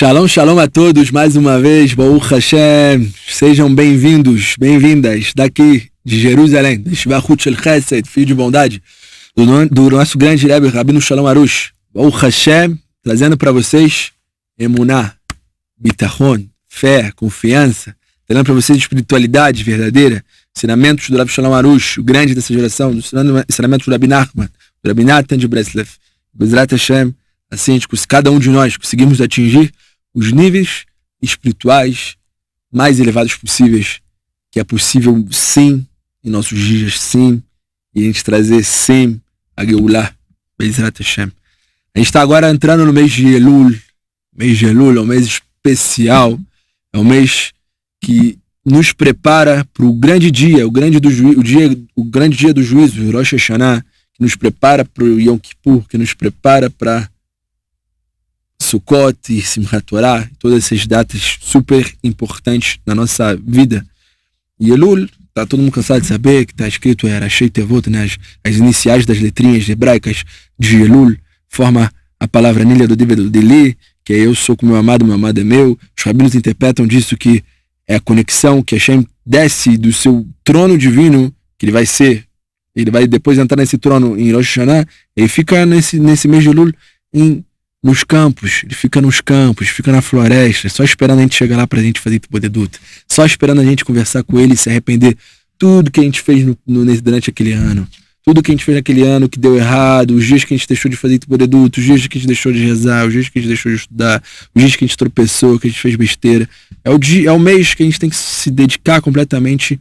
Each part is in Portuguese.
Shalom, shalom a todos, mais uma vez, Baruch Hashem, sejam bem-vindos, bem-vindas daqui de Jerusalém, de Shvachut Shel Chesed, filho de bondade, do nosso grande Rebbe, Rabino Shalom Arush, Baruch Hashem, trazendo para vocês Emuná, Bitachon, fé, confiança, trazendo para vocês espiritualidade verdadeira, ensinamentos do Rabbi Shalom Arush, o grande dessa geração, ensinamentos do Rabbi Nachman, do Rabbi Natan de Breslev, Bezrat Hashem. Assim, cada um de nós conseguimos atingir os níveis espirituais mais elevados possíveis, que é possível sim, em nossos dias sim, e a gente trazer sim a Geulah, Bezrat Hashem. A gente está agora entrando no mês de Elul. Mês de Elul é um mês especial, é um mês que nos prepara para o grande dia, o grande dia do juízo, o Rosh Hashanah, que nos prepara para o Yom Kippur, que nos prepara para Sukkot e Simchat Torah, todas essas datas super importantes na nossa vida. E Elul, tá todo mundo cansado de saber que está escrito Rashei Tevot, né? As iniciais das letrinhas hebraicas de Elul, forma a palavra Nilha do Deli, que é eu sou com meu amado é meu. Os rabinos interpretam disso que é a conexão que Hashem desce do seu trono divino, que ele vai depois entrar nesse trono em Rosh Hashanah, e fica nesse mês de Elul nos campos, ele fica nos campos, fica na floresta, só esperando a gente chegar lá pra gente fazer Tibodeduta, só esperando a gente conversar com ele e se arrepender tudo que a gente fez durante aquele ano, tudo que a gente fez naquele ano que deu errado, os dias que a gente deixou de fazer Tibodeduta, os dias que a gente deixou de rezar, os dias que a gente deixou de estudar, os dias que a gente tropeçou, que a gente fez besteira. É o mês que a gente tem que se dedicar completamente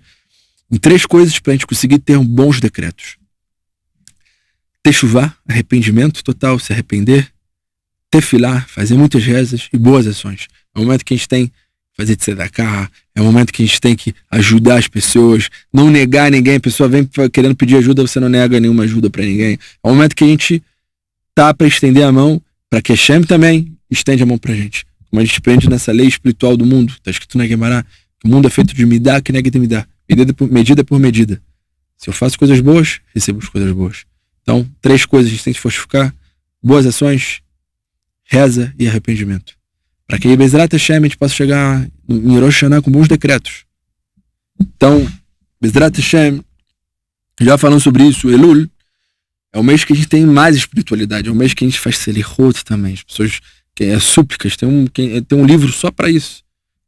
em 3 coisas pra gente conseguir ter bons decretos. Techuvá, arrependimento total, se arrepender. Tefilá, fazer muitas rezas e boas ações. É o momento que a gente tem que fazer tzedakah, é o momento que a gente tem que ajudar as pessoas, não negar ninguém. A pessoa vem querendo pedir ajuda, você não nega nenhuma ajuda para ninguém. É o momento que a gente tá para estender a mão, para que Hashem também estende a mão pra gente. Como a gente aprende nessa lei espiritual do mundo, tá escrito na Gemara, que o mundo é feito de midá, que nega de midá, medida por medida. Se eu faço coisas boas, recebo as coisas boas. Então, 3 coisas a gente tem que fortificar: boas ações, reza e arrependimento. Para que Bezrat Hashem a gente possa chegar em Rosh Hashanah com bons decretos. Então, Bezrat Hashem, já falando sobre isso, Elul é o mês que a gente tem mais espiritualidade, é o mês que a gente faz Selichot também. As pessoas, súplicas, tem um livro só para isso.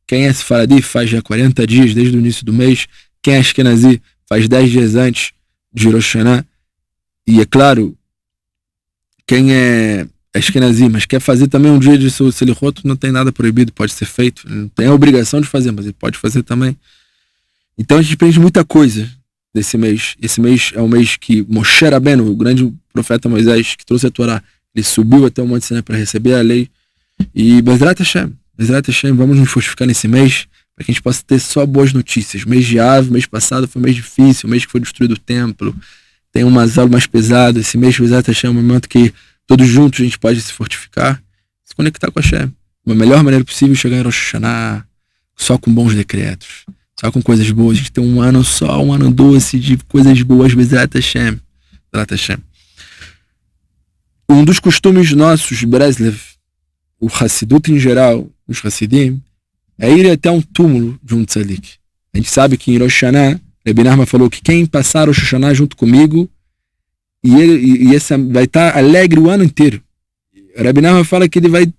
Quem é Sefaradi faz já 40 dias desde o início do mês. Quem é Ashkenazi faz 10 dias antes de Rosh Hashanah. E é claro, quem é Ashkenazi, mas quer fazer também um dia de Selichot, não tem nada proibido, pode ser feito. Não tem a obrigação de fazer, mas ele pode fazer também. Então a gente aprende muita coisa desse mês. Esse mês é um mês que Moshe Rabbeinu, o grande profeta Moisés, que trouxe a Torá, ele subiu até o Monte Sinai para receber a lei. E Bezrat Hashem, vamos nos fortificar nesse mês, para que a gente possa ter só boas notícias. Mês de Av, mês passado foi um mês difícil, mês que foi destruído o templo, tem umas aulas mais pesadas. Esse mês, Bezrat Hashem, é um momento que todos juntos a gente pode se fortificar, se conectar com a Hashem. A melhor maneira possível é chegar em Rosh Hashanah só com bons decretos, só com coisas boas. A gente tem um ano doce de coisas boas, Bezrat Hashem. Um dos costumes nossos, Breslev, o Hassidut em geral, os Hassidim, é ir até um túmulo de um tzadik. A gente sabe que em Rosh Hashanah, Rebbe Nachman falou que quem passar Rosh Hashanah junto comigo, e essa vai estar alegre o ano inteiro. Rebbe Nachman fala que ele vai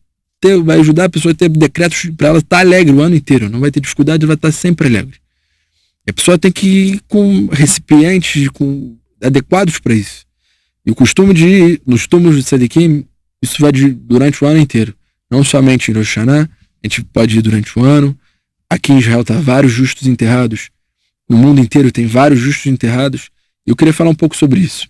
ajudar a pessoa a ter decretos para ela estar alegre o ano inteiro. Não vai ter dificuldade, vai estar sempre alegre. E a pessoa tem que ir com recipientes adequados para isso. E o costume de ir nos túmulos de tzadikim, isso vai durante o ano inteiro. Não somente em Rosh Hashanah, a gente pode ir durante o ano. Aqui em Israel tá vários justos enterrados. No mundo inteiro tem vários justos enterrados. E eu queria falar um pouco sobre isso.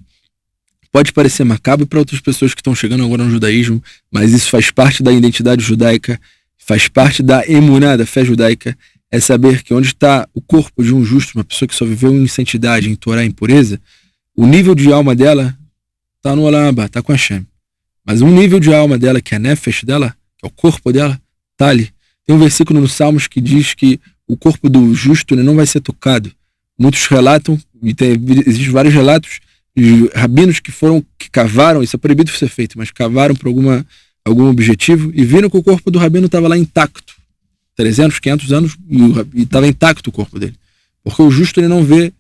Pode parecer macabro para outras pessoas que estão chegando agora no judaísmo, mas isso faz parte da identidade judaica, faz parte da emuná, da fé judaica, é saber que onde está o corpo de um justo, uma pessoa que só viveu em santidade, em Torá, em pureza, o nível de alma dela está no Olam Haba, está com Hashem. Mas um nível de alma dela, que é a nefesh dela, que é o corpo dela, está ali. Tem um versículo nos Salmos que diz que o corpo do justo não vai ser tocado. Muitos relatam, e existem vários relatos, de rabinos que cavaram, isso é proibido de ser feito, mas cavaram por alguma algum objetivo e viram que o corpo do rabino estava lá intacto. 300, 500 anos e estava intacto o corpo dele. Porque o justo ele não vê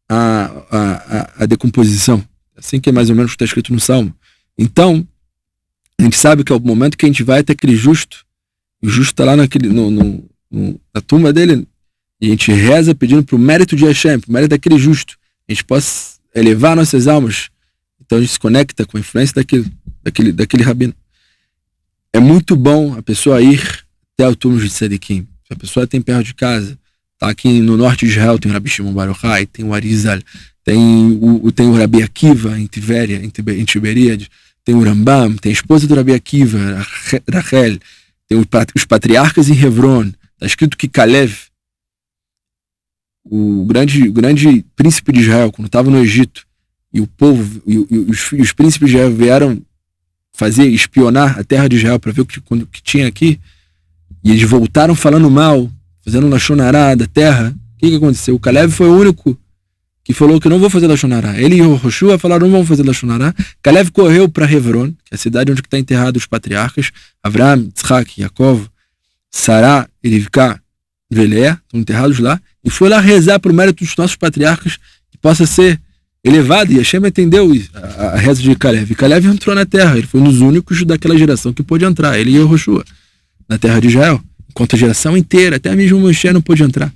a decomposição. Assim que é mais ou menos o que está escrito no Salmo. Então, a gente sabe que é o momento que a gente vai até aquele justo, e o justo está lá na tumba dele, e a gente reza pedindo para o mérito de Hashem, para o mérito daquele justo, a gente possa elevar nossas almas. Então a gente se conecta com a influência daquele rabino. É muito bom a pessoa ir até o túmulo de Tzadikim. Se a pessoa tem perto de casa, tá aqui no norte de Israel, tem o Rabi Shimon Bar Yochai, tem o Arizal, tem o Rabi Akiva em Tiberíades, tem o Rambam, tem a esposa do Rabi Akiva, Rachel, tem os patriarcas em Hebron. Está escrito que Kalev, o grande príncipe de Israel, quando estava no Egito, e o povo, e os príncipes de Israel vieram espionar a terra de Israel para ver o que tinha aqui, e eles voltaram falando mal, fazendo Lashon Hará da terra. O que aconteceu? O Kalev foi o único que falou que não vou fazer Lashon Hará. Ele e o Yoshua falaram não vamos fazer Lashon Hará. Kalev correu para Hebron, que é a cidade onde está enterrado os patriarcas, Avraham, Yitzhak, Yaakov, Sará e Rivka, Velé, estão enterrados lá, e foi lá rezar para o mérito dos nossos patriarcas que possa ser elevado. E Hashem entendeu a reza de Kalev. E Kalev entrou na terra, ele foi um dos únicos daquela geração que pôde entrar, ele e o Yoshua, na terra de Israel, enquanto a geração inteira, até mesmo Moshe não pôde entrar.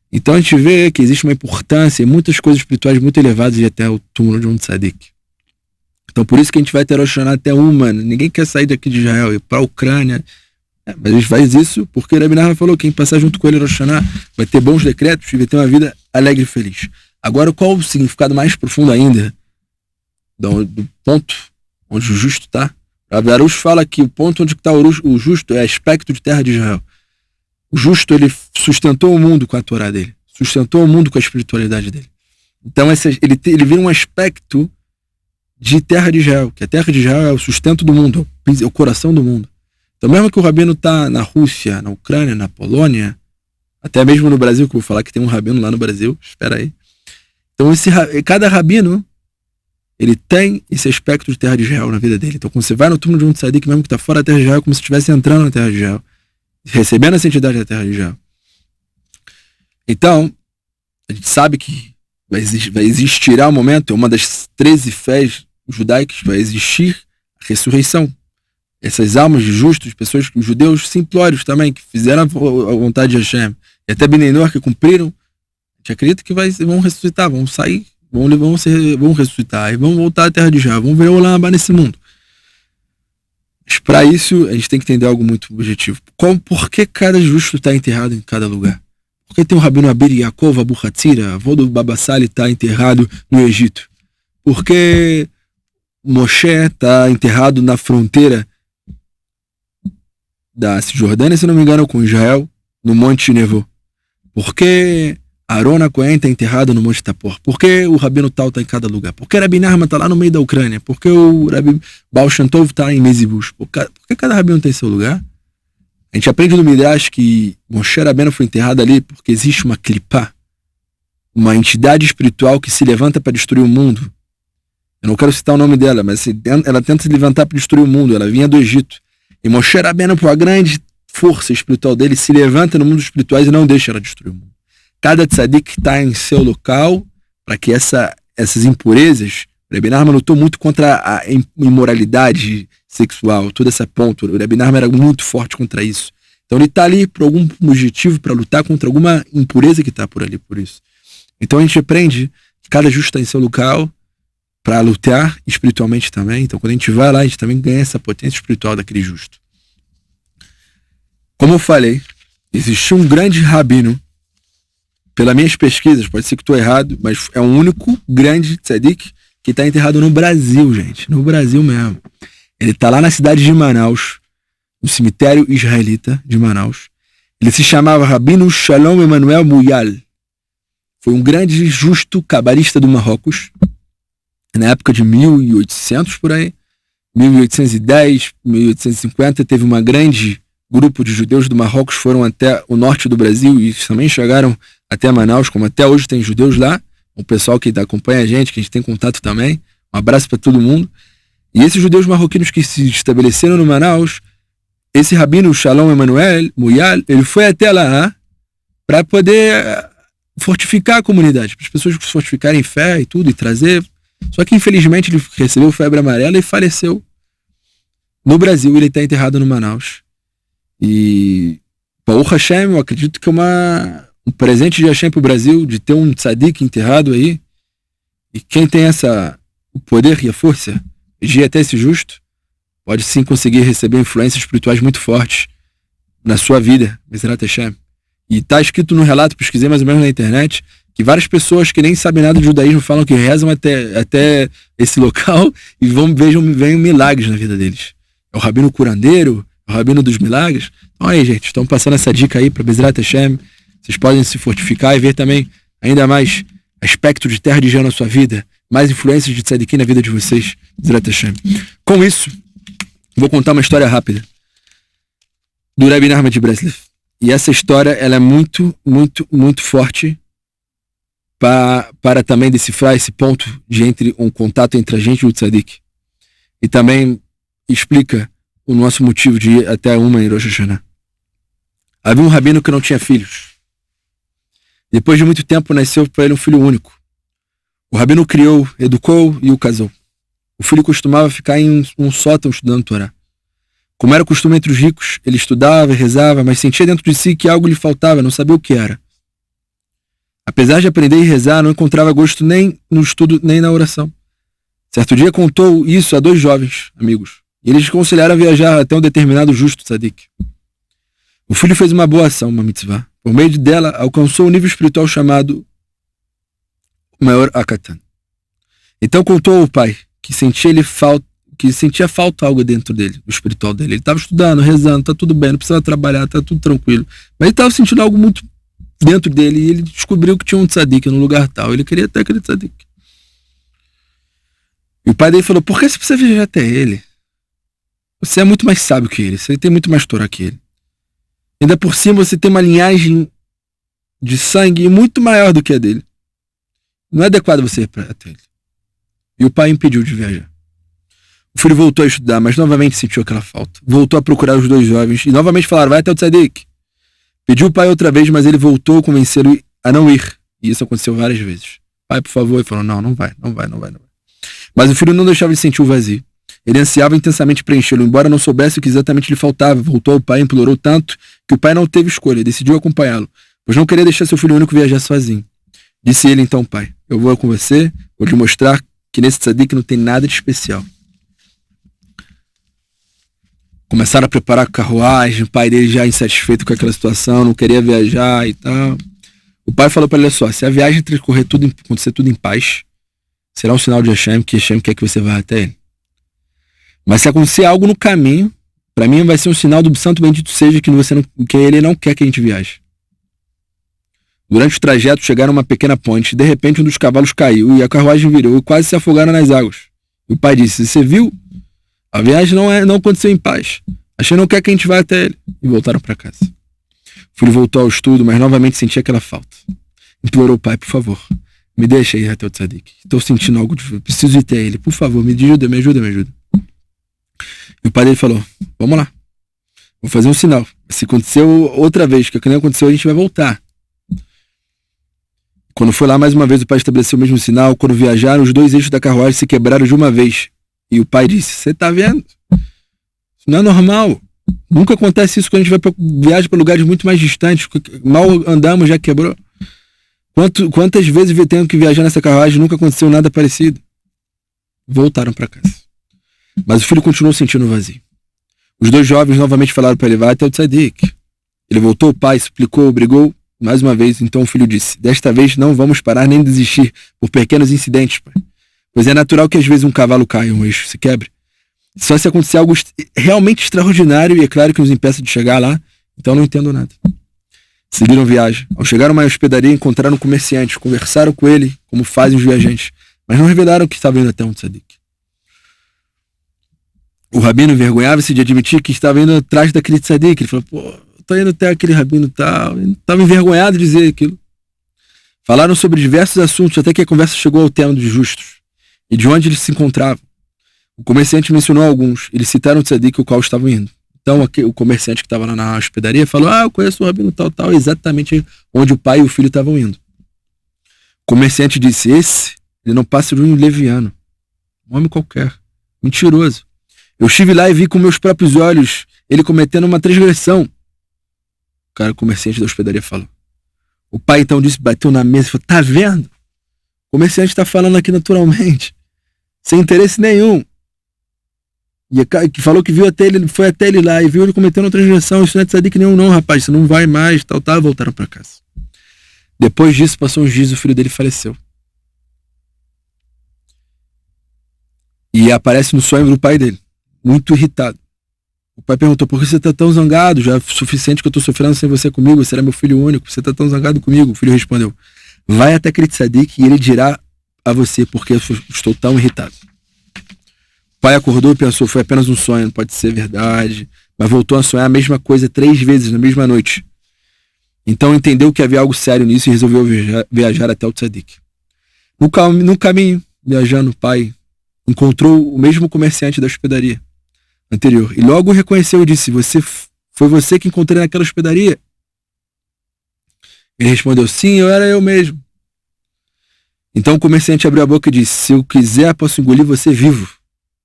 Então a gente vê que existe uma importância e muitas coisas espirituais muito elevadas e até o túmulo de um tzadik. Então por isso que a gente vai ter Rosh Hashanah até uma. Ninguém quer sair daqui de Israel e ir para a Ucrânia. Mas a gente faz isso porque o Rabi Nachman falou que quem passar junto com ele Rosh Hashanah vai ter bons decretos e vai ter uma vida alegre e feliz. Agora, qual o significado mais profundo ainda do ponto onde o justo está? Rabi Arush fala que o ponto onde está o justo é aspecto de terra de Israel. O justo, ele sustentou o mundo com a Torá dele. Sustentou o mundo com a espiritualidade dele. Então, ele vira um aspecto de terra de Israel. Que a terra de Israel é o sustento do mundo, é o coração do mundo. Então, mesmo que o rabino está na Rússia, na Ucrânia, na Polônia, até mesmo no Brasil, que eu vou falar que tem um rabino lá no Brasil, espera aí. Então, cada rabino, ele tem esse aspecto de terra de Israel na vida dele. Então, quando você vai no túmulo de um tzadik, mesmo que está fora da terra de Israel, é como se estivesse entrando na terra de Israel, recebendo essa entidade da terra de Israel. Então, a gente sabe que vai existirá um momento, é uma das 13 fés judaicas, vai existir a ressurreição. Essas almas de justos, pessoas, os judeus simplórios também, que fizeram a vontade de Hashem, e até Bnei Noach, que cumpriram, a gente acredita que vão ressuscitar, vão sair, vão ressuscitar, e vão voltar à terra de Israel, vão ver o Olam Abá nesse mundo. Mas para isso, a gente tem que entender algo muito objetivo. Por que cada justo está enterrado em cada lugar? Por que tem o Rabino Abir Yaakov Abu Hatzira, avô do Baba Sali, está enterrado no Egito? Por que Moshe está enterrado na fronteira da Cisjordânia, se não me engano, com Israel, no Monte Nevô? Por que Arona Cohen está enterrado no Monte Tapor? Por que o Rabino Tal está em cada lugar? Por que Rabi Nachman está lá no meio da Ucrânia? Por que o Rabi Baal Shem Tov está em Mezibus? Por que cada Rabino tem seu lugar? A gente aprende no Midrash que Moshe Rabbeinu foi enterrado ali porque existe uma clipá, uma entidade espiritual que se levanta para destruir o mundo. Eu não quero citar o nome dela, mas ela tenta se levantar para destruir o mundo. Ela vinha do Egito. E Moshe Rabbeinu, por a grande força espiritual dele, se levanta no mundo espiritual e não deixa ela destruir o mundo. Cada tzadik está em seu local para que essas impurezas... O Rabi Nachman lutou muito contra a imoralidade sexual, toda essa ponta. O Rabi Nachman era muito forte contra isso. Então ele está ali por algum objetivo, para lutar contra alguma impureza que está por ali, por isso. Então a gente aprende que cada justo está em seu local para lutar espiritualmente também. Então quando a gente vai lá, a gente também ganha essa potência espiritual daquele justo. Como eu falei, existiu um grande rabino, pelas minhas pesquisas, pode ser que estou errado, mas é o único grande tzadik que está enterrado no Brasil, gente. No Brasil mesmo. Ele está lá na cidade de Manaus, no cemitério israelita de Manaus. Ele se chamava Rabino Shalom Emanuel Muyal. Foi um grande justo cabalista do Marrocos, na época de 1800 por aí, 1810, 1850, teve uma grande grupo de judeus do Marrocos, foram até o norte do Brasil e também chegaram até Manaus, como até hoje tem judeus lá, o pessoal que acompanha a gente, que a gente tem contato também, um abraço para todo mundo. E esses judeus marroquinos que se estabeleceram no Manaus, esse rabino Shalom Emanuel Muyal, ele foi até lá para poder fortificar a comunidade, para as pessoas se fortificarem em fé e tudo, e trazer. Só que infelizmente ele recebeu febre amarela e faleceu no Brasil. Ele está enterrado no Manaus. E Baruch Hashem, eu acredito que é um presente de Hashem para o Brasil, de ter um tzadik enterrado aí. E quem tem o poder e a força de ir até esse justo, pode sim conseguir receber influências espirituais muito fortes na sua vida, Bezrat Hashem. E está escrito no relato, pesquisei mais ou menos na internet, que várias pessoas que nem sabem nada de judaísmo falam que rezam até esse local e veem milagres na vida deles. É o rabino curandeiro, é o rabino dos milagres. Então aí, gente, estamos passando essa dica aí para Bezrat Hashem. Vocês podem se fortificar e ver também ainda mais aspecto de terra de Jean na sua vida, mais influências de tzadikim na vida de vocês, Bezrat Hashem. Com isso, vou contar uma história rápida do Rabbi Nachman de Breslov. E essa história, ela é muito, muito, muito forte para também decifrar esse ponto de um contato entre a gente e o tzadik. E também explica o nosso motivo de ir até uma em Rosh Hashanah. Havia um rabino que não tinha filhos. Depois de muito tempo, nasceu para ele um filho único. O rabino o criou, educou e o casou. O filho costumava ficar em um sótão estudando Torá. Como era costume entre os ricos, ele estudava e rezava, mas sentia dentro de si que algo lhe faltava, não sabia o que era. Apesar de aprender e rezar, não encontrava gosto nem no estudo, nem na oração. Certo dia contou isso a 2 jovens amigos, e eles aconselharam a viajar até um determinado justo tzadik. O filho fez uma boa ação, uma mitzvah. Por meio dela, alcançou um nível espiritual chamado Maior Akatan. Então contou ao pai que sentia falta algo dentro dele, do espiritual dele. Ele estava estudando, rezando, tá tudo bem, não precisava trabalhar, tá tudo tranquilo. Mas ele estava sentindo algo muito dentro dele e ele descobriu que tinha um tzadik no lugar tal. Ele queria até aquele tzadik. E o pai dele falou, por que você precisa viajar até ele? Você é muito mais sábio que ele, você tem muito mais Torá que ele. Ainda por cima você tem uma linhagem de sangue muito maior do que a dele. Não é adequado você ir até ele. E o pai impediu de viajar. O filho voltou a estudar, mas novamente sentiu aquela falta. Voltou a procurar os 2 jovens e novamente falaram, vai até o tzadik. Pediu o pai outra vez, mas ele voltou a convencê-lo a não ir. E isso aconteceu várias vezes. Pai, por favor. Ele falou, não vai. Mas o filho não deixava de sentir o vazio. Ele ansiava intensamente preenchê-lo, embora não soubesse o que exatamente lhe faltava. Voltou ao pai e implorou tanto que o pai não teve escolha. Decidiu acompanhá-lo, pois não queria deixar seu filho único viajar sozinho. Disse ele então, pai, eu vou com você, vou te mostrar que nesse tzadik não tem nada de especial. Começaram a preparar a carruagem, o pai dele já insatisfeito com aquela situação, não queria viajar e tal. O pai falou para ele, olha só, se a viagem acontecer tudo em paz, será um sinal de Hashem, que Hashem quer que você vá até ele. Mas se acontecer algo no caminho, para mim vai ser um sinal do santo bendito seja que ele não quer que a gente viaje. Durante o trajeto chegaram a uma pequena ponte, de repente um dos cavalos caiu e a carruagem virou e quase se afogaram nas águas. E o pai disse, você viu? A viagem não aconteceu em paz. Hashem não quer que a gente vá até ele. E voltaram para casa. O filho voltou ao estudo, mas novamente sentia aquela falta. Implorou o pai, por favor, me deixa ir até o tzadik. Estou sentindo algo, preciso ir até ele. Por favor, me ajuda. E o pai dele falou, vamos lá. Vou fazer um sinal. Se aconteceu outra vez, que nem aconteceu, a gente vai voltar. Quando foi lá mais uma vez, o pai estabeleceu o mesmo sinal. Quando viajaram, os 2 eixos da carruagem se quebraram de uma vez. E o pai disse, você tá vendo? Isso não é normal. Nunca acontece isso quando a gente viaja para lugares muito mais distantes. Mal andamos, já quebrou. Quantas vezes tendo que viajar nessa carruagem, nunca aconteceu nada parecido. Voltaram para casa. Mas o filho continuou sentindo o vazio. Os 2 jovens novamente falaram para ele, vai até o tzadik. Ele voltou, o pai explicou, brigou mais uma vez. Então o filho disse, desta vez não vamos parar nem desistir por pequenos incidentes, pai. Pois é natural que às vezes um cavalo caia, um eixo se quebre. Só se acontecer algo realmente extraordinário e é claro que nos impeça de chegar lá, então não entendo nada. Seguiram viagem. Ao chegar a uma hospedaria, encontraram um comerciante, conversaram com ele, como fazem os viajantes, mas não revelaram que estava indo até um tzadik. O rabino envergonhava-se de admitir que estava indo atrás daquele tzadik. Ele falou, tô indo até aquele rabino tal. Ele estava envergonhado de dizer aquilo. Falaram sobre diversos assuntos, até que a conversa chegou ao tema dos justos e de onde eles se encontravam. O comerciante mencionou alguns. Eles citaram o tzadik o qual estavam indo. Então o comerciante que estava lá na hospedaria falou: eu conheço o rabino tal, exatamente onde o pai e o filho estavam indo. O comerciante disse: ele não passa de um leviano. Um homem qualquer. Mentiroso. Eu estive lá e vi com meus próprios olhos ele cometendo uma transgressão. O comerciante da hospedaria falou. O pai então disse, bateu na mesa e falou: tá vendo? O comerciante está falando aqui naturalmente, sem interesse nenhum. E que falou que viu até ele, foi até ele lá e viu ele cometendo uma transgressão. Isso não é tzadik nenhum não, rapaz, você não vai mais, tal, voltaram para casa. Depois disso, passou uns dias, o filho dele faleceu. E aparece no sonho do pai dele, muito irritado. O pai perguntou: por que você está tão zangado? Já é suficiente que eu estou sofrendo sem você comigo, você era meu filho único, você está tão zangado comigo? O filho respondeu: vai até aquele tzadik e ele dirá a você porque eu estou tão irritado. O pai acordou e pensou: foi apenas um sonho, não pode ser verdade. Mas voltou a sonhar a mesma coisa 3 vezes na mesma noite. Então entendeu que havia algo sério nisso e resolveu viajar até o tzadik. No caminho, viajando, o pai encontrou o mesmo comerciante da hospedaria anterior. E logo o reconheceu e disse: foi você que encontrei naquela hospedaria? Ele respondeu: sim, era eu mesmo. Então o comerciante abriu a boca e disse: se eu quiser, posso engolir você vivo.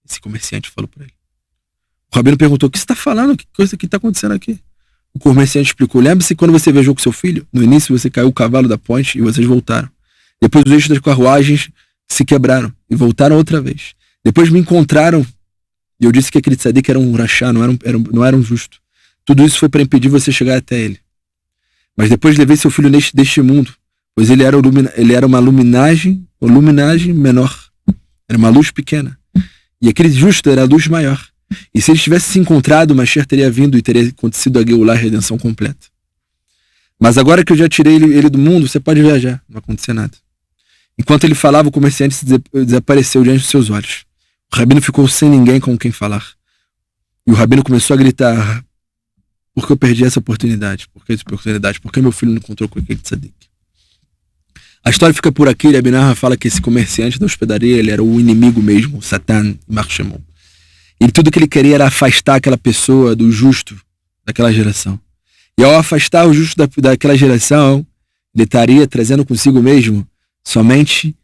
Esse comerciante falou para ele. O rabino perguntou: o que você está falando? Que coisa que está acontecendo aqui? O comerciante explicou: lembre-se quando você viajou com seu filho? No início você caiu o cavalo da ponte e vocês voltaram. Depois os eixos das carruagens se quebraram e voltaram outra vez. Depois me encontraram e eu disse que aquele tzadik era um rachá, não era um justo. Tudo isso foi para impedir você chegar até ele. Mas depois levei seu filho deste mundo, pois ele era uma luminagem menor. Era uma luz pequena. E aquele justo era a luz maior. E se ele tivesse se encontrado, o Mashiach teria vindo e teria acontecido a Geulah, a redenção completa. Mas agora que eu já tirei ele do mundo, você pode viajar, não vai acontecer nada. Enquanto ele falava, o comerciante desapareceu diante dos seus olhos. O rabino ficou sem ninguém com quem falar. E o rabino começou a gritar: por que eu perdi essa oportunidade? Por que essa oportunidade? Por que meu filho não encontrou com aquele tzadik? A história fica por aqui. Rabbi Narra fala que esse comerciante da hospedaria, ele era o inimigo mesmo, o Satan e Marshemon. E tudo que ele queria era afastar aquela pessoa do justo daquela geração. E ao afastar o justo daquela geração, ele estaria trazendo consigo mesmo somente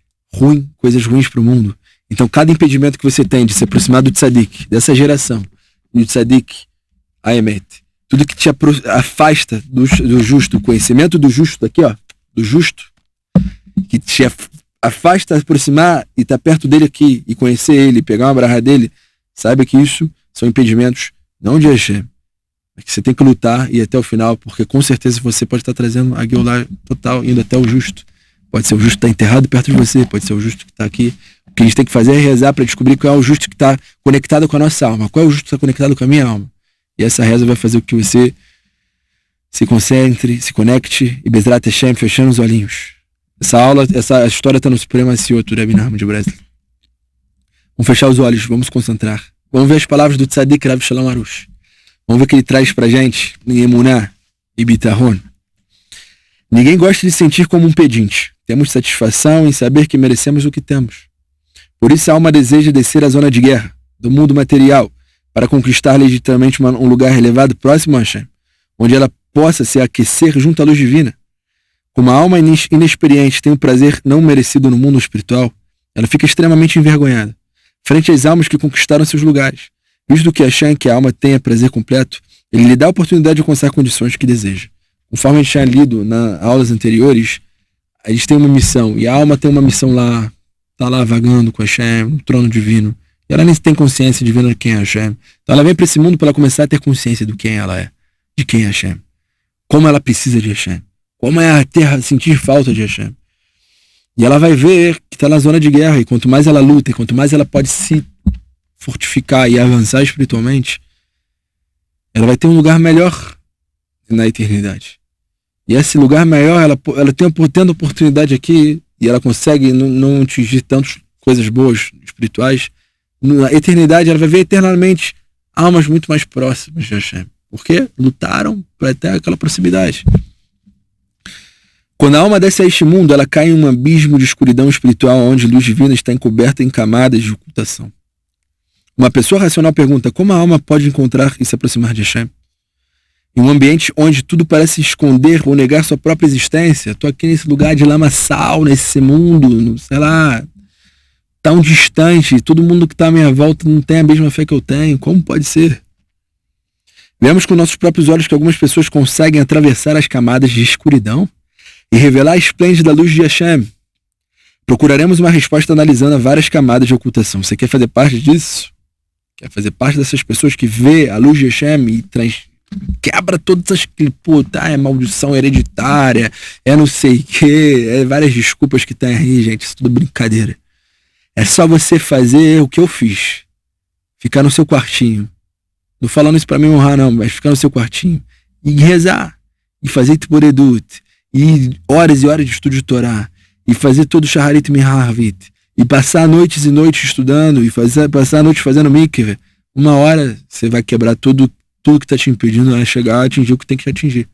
coisas ruins para o mundo. Então, cada impedimento que você tem de se aproximar do tzadik, dessa geração, do tzadik, Aemet, tudo que te afasta do justo, o conhecimento do justo, aqui ó, do justo, que te afasta a aproximar e estar perto dele aqui, e conhecer ele, pegar uma brahá dele, saiba que isso são impedimentos não de Hashem, mas que você tem que lutar e ir até o final, porque com certeza você pode estar trazendo a Geulah total, indo até o justo. Pode ser o justo que está enterrado perto de você, pode ser o justo que está aqui. O que a gente tem que fazer é rezar para descobrir qual é o justo que está conectado com a nossa alma. Qual é o justo que está conectado com a minha alma? E essa reza vai fazer com que você se concentre, se conecte e Bezrat Hashem, fechando os olhinhos. Essa história está no Supremacia do Rabbi Nachman de Breslov. Vamos fechar os olhos, vamos concentrar. Vamos ver as palavras do Tzadik Rav Shalom Arush. Vamos ver o que ele traz pra gente em Emuná e Bitahon. Ninguém gosta de se sentir como um pedinte. Temos satisfação em saber que merecemos o que temos. Por isso a alma deseja descer à zona de guerra, do mundo material, para conquistar legitimamente um lugar elevado próximo a Hashem, onde ela possa se aquecer junto à luz divina. Como a alma inexperiente tem um prazer não merecido no mundo espiritual, ela fica extremamente envergonhada, frente às almas que conquistaram seus lugares. Visto que Hashem, que a alma tenha prazer completo, ele lhe dá a oportunidade de alcançar condições que deseja. Conforme a gente tinha lido nas aulas anteriores, a gente tem uma missão, e a alma tem uma missão lá, está lá vagando com Hashem, no trono divino, e ela nem tem consciência divina de quem é Hashem. Então ela vem para esse mundo para ela começar a ter consciência de quem ela é, de quem é Hashem, como ela precisa de Hashem, como é a terra sentir falta de Hashem. E ela vai ver que está na zona de guerra, e quanto mais ela luta, e quanto mais ela pode se fortificar e avançar espiritualmente, ela vai ter um lugar melhor na eternidade. E esse lugar maior, ela tendo oportunidade aqui, e ela consegue não atingir tantas coisas boas espirituais, na eternidade ela vai ver eternamente almas muito mais próximas de Hashem. Porque lutaram para ter aquela proximidade. Quando a alma desce a este mundo, ela cai em um abismo de escuridão espiritual, onde a luz divina está encoberta em camadas de ocultação. Uma pessoa racional pergunta: como a alma pode encontrar e se aproximar de Hashem? Em um ambiente onde tudo parece esconder ou negar sua própria existência, tô aqui nesse lugar de lamaçal, nesse mundo, sei lá, tão distante, todo mundo que tá à minha volta não tem a mesma fé que eu tenho, como pode ser? Vemos com nossos próprios olhos que algumas pessoas conseguem atravessar as camadas de escuridão e revelar a esplêndida luz de Hashem. Procuraremos uma resposta analisando várias camadas de ocultação. Você quer fazer parte disso? Quer fazer parte dessas pessoas que vê a luz de Hashem e quebra todas as... é maldição hereditária, é não sei o que, é várias desculpas que tem aí, gente, isso é tudo brincadeira. É só você fazer o que eu fiz. Ficar no seu quartinho. Não falando isso pra me honrar, não, mas ficar no seu quartinho. E rezar. E fazer Tiboredut. E horas e horas de estudo de Torá. E fazer todo o Shaharit Miharvit. E passar noites e noites estudando. E passar a noite fazendo mikveh. Uma hora você vai quebrar tudo que tá te impedindo a chegar a atingir o que tem que atingir.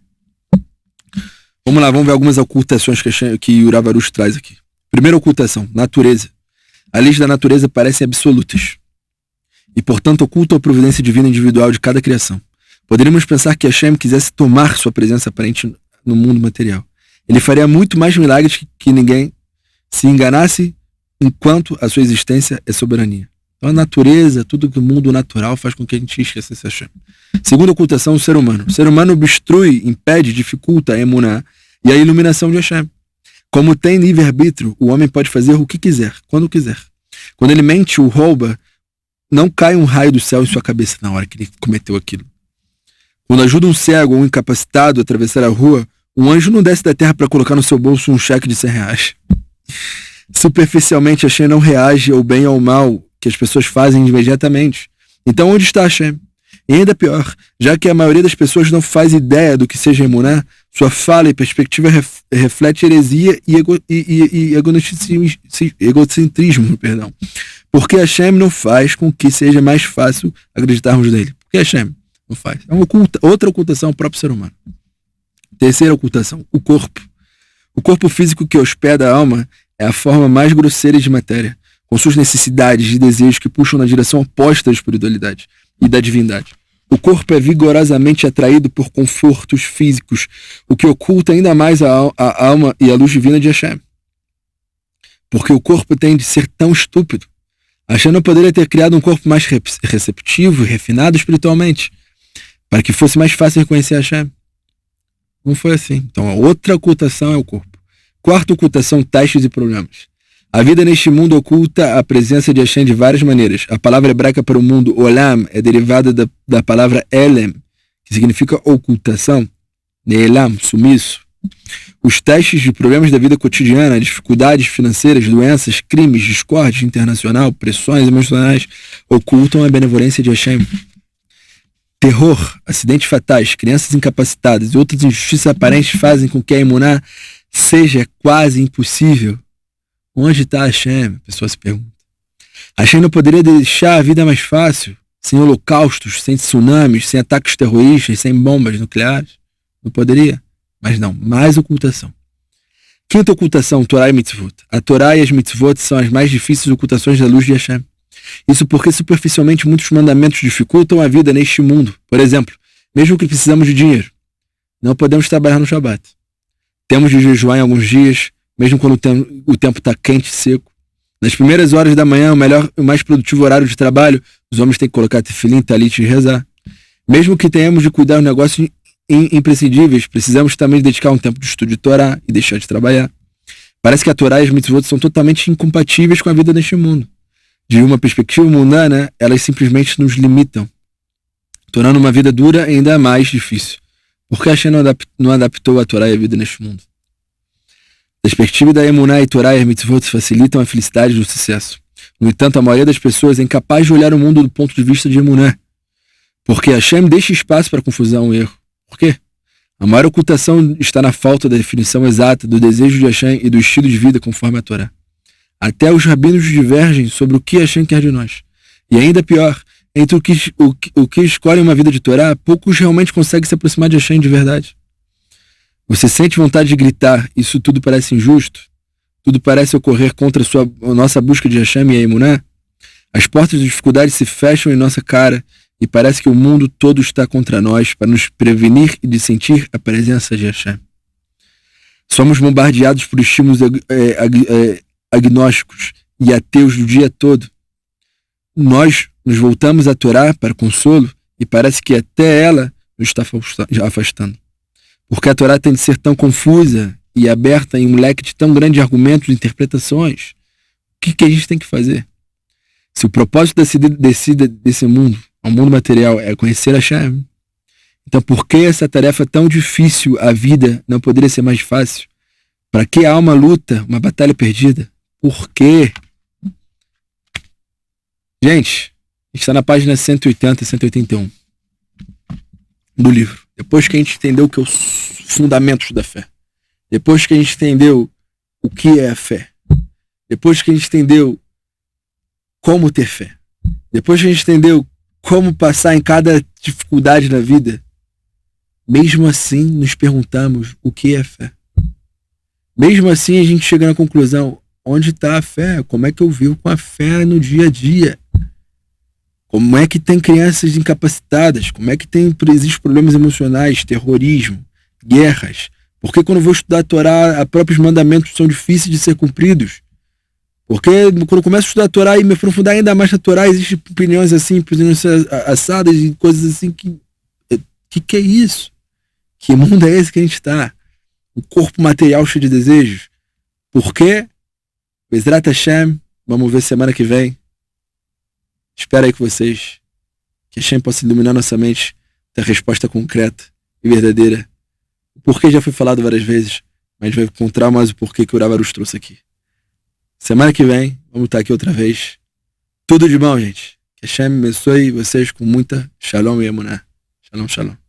Vamos lá, vamos ver algumas ocultações que o Rav Arush traz aqui. Primeira ocultação, natureza. As leis da natureza parecem absolutas e, portanto, ocultam a providência divina individual de cada criação. Poderíamos pensar que Hashem quisesse tomar sua presença aparente no mundo material. Ele faria muito mais milagres que ninguém se enganasse enquanto a sua existência é soberania. Então a natureza, tudo que o mundo natural faz com que a gente esqueça Hashem. Segunda ocultação, o ser humano. O ser humano obstrui, impede, dificulta a emuná e a iluminação de Hashem. Como tem livre-arbítrio, o homem pode fazer o que quiser, quando quiser. Quando ele mente ou rouba, não cai um raio do céu em sua cabeça na hora que ele cometeu aquilo. Quando ajuda um cego ou um incapacitado a atravessar a rua, um anjo não desce da terra para colocar no seu bolso um cheque de R$100. Superficialmente, Hashem não reage ao bem ou ao mal que as pessoas fazem imediatamente. Então, onde está Hashem? E ainda pior, já que a maioria das pessoas não faz ideia do que seja emuná, sua fala e perspectiva reflete heresia e egocentrismo, Porque Hashem não faz com que seja mais fácil acreditarmos nele. Porque Hashem não faz. É uma outra ocultação ao próprio ser humano. Terceira ocultação, o corpo. O corpo físico que hospeda a alma é a forma mais grosseira de matéria, com suas necessidades e desejos que puxam na direção oposta da espiritualidade e da divindade. O corpo é vigorosamente atraído por confortos físicos, o que oculta ainda mais a alma e a luz divina de Hashem. Porque o corpo tem de ser tão estúpido. Hashem não poderia ter criado um corpo mais receptivo e refinado espiritualmente, para que fosse mais fácil reconhecer Hashem. Não foi assim. Então, a outra ocultação é o corpo. Quarta ocultação, testes e problemas. A vida neste mundo oculta a presença de Hashem de várias maneiras. A palavra hebraica para o mundo, olam, é derivada da palavra elem, que significa ocultação. Ne'elam, sumiço. Os testes de problemas da vida cotidiana, dificuldades financeiras, doenças, crimes, discórdia internacional, pressões emocionais, ocultam a benevolência de Hashem. Terror, acidentes fatais, crianças incapacitadas e outras injustiças aparentes fazem com que a emuná seja quase impossível. Onde está Hashem? A pessoa se pergunta. Hashem não poderia deixar a vida mais fácil, sem holocaustos, sem tsunamis, sem ataques terroristas, sem bombas nucleares? Não poderia. Mas não, mais ocultação. Quinta ocultação, Torá e Mitzvot. A Torá e as Mitzvot são as mais difíceis ocultações da luz de Hashem. Isso porque superficialmente muitos mandamentos dificultam a vida neste mundo. Por exemplo, mesmo que precisamos de dinheiro, não podemos trabalhar no Shabat. Temos de jejuar em alguns dias, mesmo quando o tempo está quente e seco. Nas primeiras horas da manhã, o mais produtivo horário de trabalho, os homens têm que colocar tefilim, talit e rezar. Mesmo que tenhamos de cuidar dos negócios imprescindíveis, precisamos também dedicar um tempo de estudo de Torá e deixar de trabalhar. Parece que a Torá e as mitzvot são totalmente incompatíveis com a vida neste mundo. De uma perspectiva mundana, elas simplesmente nos limitam, tornando uma vida dura ainda mais difícil. Por que Hashem não adaptou a Torá e a vida neste mundo? A perspectiva da emuná e Torá e as mitzvot facilitam a felicidade e o sucesso. No entanto, a maioria das pessoas é incapaz de olhar o mundo do ponto de vista de emuná, porque Hashem deixa espaço para confusão e erro. Por quê? A maior ocultação está na falta da definição exata do desejo de Hashem e do estilo de vida conforme a Torá. Até os rabinos divergem sobre o que Hashem quer de nós. E ainda pior, entre o que escolhe uma vida de Torá, poucos realmente conseguem se aproximar de Hashem de verdade. Você sente vontade de gritar, isso tudo parece injusto? Tudo parece ocorrer contra a nossa busca de Hashem e a emuná? As portas da dificuldade se fecham em nossa cara e parece que o mundo todo está contra nós para nos prevenir e de sentir a presença de Hashem. Somos bombardeados por estímulos agnósticos e ateus do dia todo. Nós nos voltamos à Torá para consolo e parece que até ela nos está afastando. Porque a Torá tem de ser tão confusa e aberta em um leque de tão grande de argumentos e interpretações. O que a gente tem que fazer? Se o propósito desse mundo, o mundo material, é conhecer Hashem, então por que essa tarefa tão difícil, a vida, não poderia ser mais fácil? Para que a alma luta, uma batalha perdida? Por quê? Gente, a gente está na página 180 e 181 do livro. Depois que a gente entendeu o que é os fundamentos da fé, depois que a gente entendeu o que é a fé, depois que a gente entendeu como ter fé, depois que a gente entendeu como passar em cada dificuldade na vida, mesmo assim nos perguntamos o que é fé. Mesmo assim a gente chega na conclusão, onde está a fé? Como é que eu vivo com a fé no dia a dia? Como é que tem crianças incapacitadas? Como é que existem problemas emocionais, terrorismo, guerras? Porque quando eu vou estudar a Torá, os próprios mandamentos são difíceis de ser cumpridos? Porque quando eu começo a estudar a Torá e me aprofundar ainda mais na Torá, existem opiniões assim, opiniões assadas e coisas assim que é isso? Que mundo é esse que a gente está? O corpo material cheio de desejos. Por quê? Bezrat Hashem, vamos ver semana que vem. Espero aí com vocês que Hashem possa iluminar nossa mente, ter a resposta concreta e verdadeira. O porquê já foi falado várias vezes, mas a gente vai encontrar mais o porquê que o Rav Arush trouxe aqui. Semana que vem, vamos estar aqui outra vez. Tudo de bom, gente. Que Hashem abençoe vocês com muita shalom e emuná. Shalom, shalom.